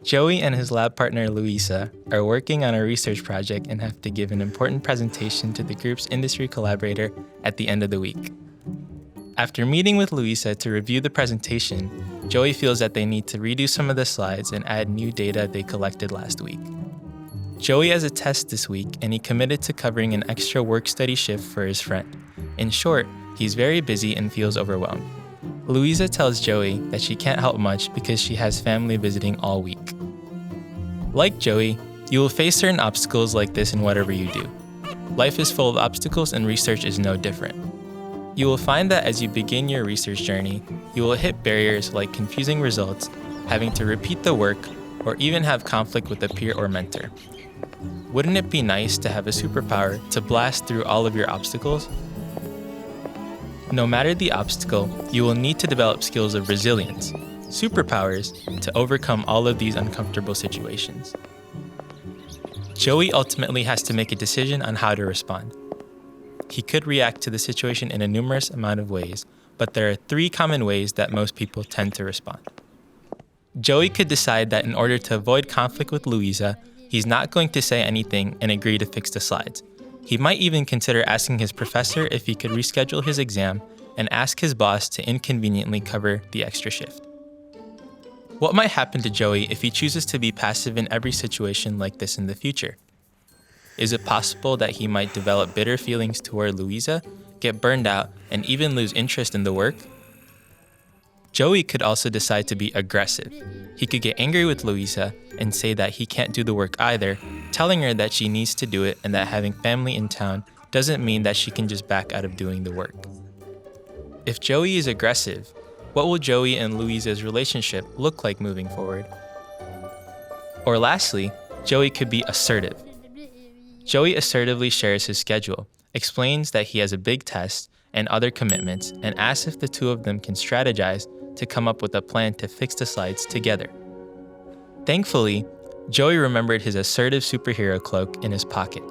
Joey and his lab partner Luisa are working on a research project and have to give an important presentation to the group's industry collaborator at the end of the week. After meeting with Luisa to review the presentation, Joey feels that they need to redo some of the slides and add new data they collected last week. Joey has a test this week and he committed to covering an extra work-study shift for his friend. In short, he's very busy and feels overwhelmed. Luisa tells Joey that she can't help much because she has family visiting all week. Like Joey, you will face certain obstacles like this in whatever you do. Life is full of obstacles and research is no different. You will find that as you begin your research journey, you will hit barriers like confusing results, having to repeat the work, or even have conflict with a peer or mentor. Wouldn't it be nice to have a superpower to blast through all of your obstacles? No matter the obstacle, you will need to develop skills of resilience, superpowers, to overcome all of these uncomfortable situations. Joey ultimately has to make a decision on how to respond. He could react to the situation in a numerous amount of ways, but there are 3 common ways that most people tend to respond. Joey could decide that in order to avoid conflict with Luisa, he's not going to say anything and agree to fix the slides. He might even consider asking his professor if he could reschedule his exam and ask his boss to inconveniently cover the extra shift. What might happen to Joey if he chooses to be passive in every situation like this in the future? Is it possible that he might develop bitter feelings toward Luisa, get burned out, and even lose interest in the work? Joey could also decide to be aggressive. He could get angry with Luisa and say that he can't do the work either, telling her that she needs to do it and that having family in town doesn't mean that she can just back out of doing the work. If Joey is aggressive, what will Joey and Luisa's relationship look like moving forward? Or lastly, Joey could be assertive. Joey assertively shares his schedule, explains that he has a big test and other commitments, and asks if the two of them can strategize to come up with a plan to fix the slides together. Thankfully, Joey remembered his assertive superhero cloak in his pocket.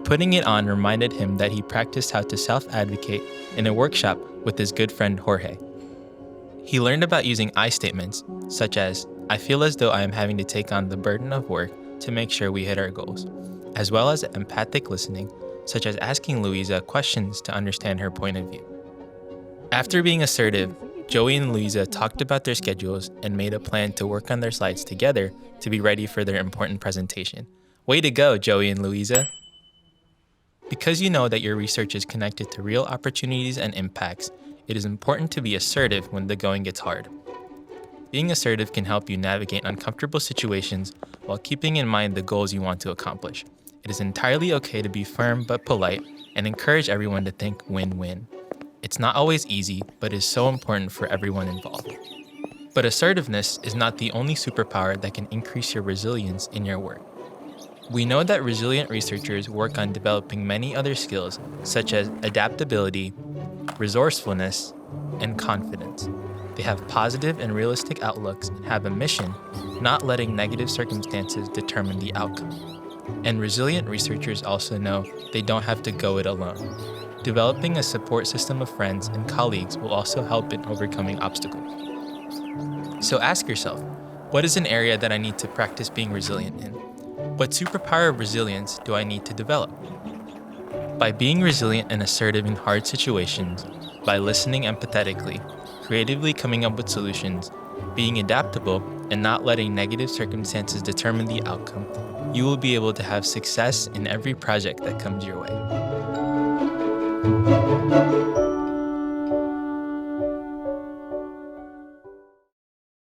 Putting it on reminded him that he practiced how to self-advocate in a workshop with his good friend Jorge. He learned about using I statements, such as, "I feel as though I am having to take on the burden of work to make sure we hit our goals," as well as empathic listening, such as asking Luisa questions to understand her point of view. After being assertive, Joey and Luisa talked about their schedules and made a plan to work on their slides together to be ready for their important presentation. Way to go, Joey and Luisa! Because you know that your research is connected to real opportunities and impacts, it is important to be assertive when the going gets hard. Being assertive can help you navigate uncomfortable situations while keeping in mind the goals you want to accomplish. It is entirely okay to be firm but polite and encourage everyone to think win-win. It's not always easy, but is so important for everyone involved. But assertiveness is not the only superpower that can increase your resilience in your work. We know that resilient researchers work on developing many other skills such as adaptability, resourcefulness, and confidence. They have positive and realistic outlooks and have a mission, not letting negative circumstances determine the outcome. And resilient researchers also know they don't have to go it alone. Developing a support system of friends and colleagues will also help in overcoming obstacles. So ask yourself, what is an area that I need to practice being resilient in? What superpower of resilience do I need to develop? By being resilient and assertive in hard situations, by listening empathetically, creatively coming up with solutions, being adaptable, and not letting negative circumstances determine the outcome, you will be able to have success in every project that comes your way.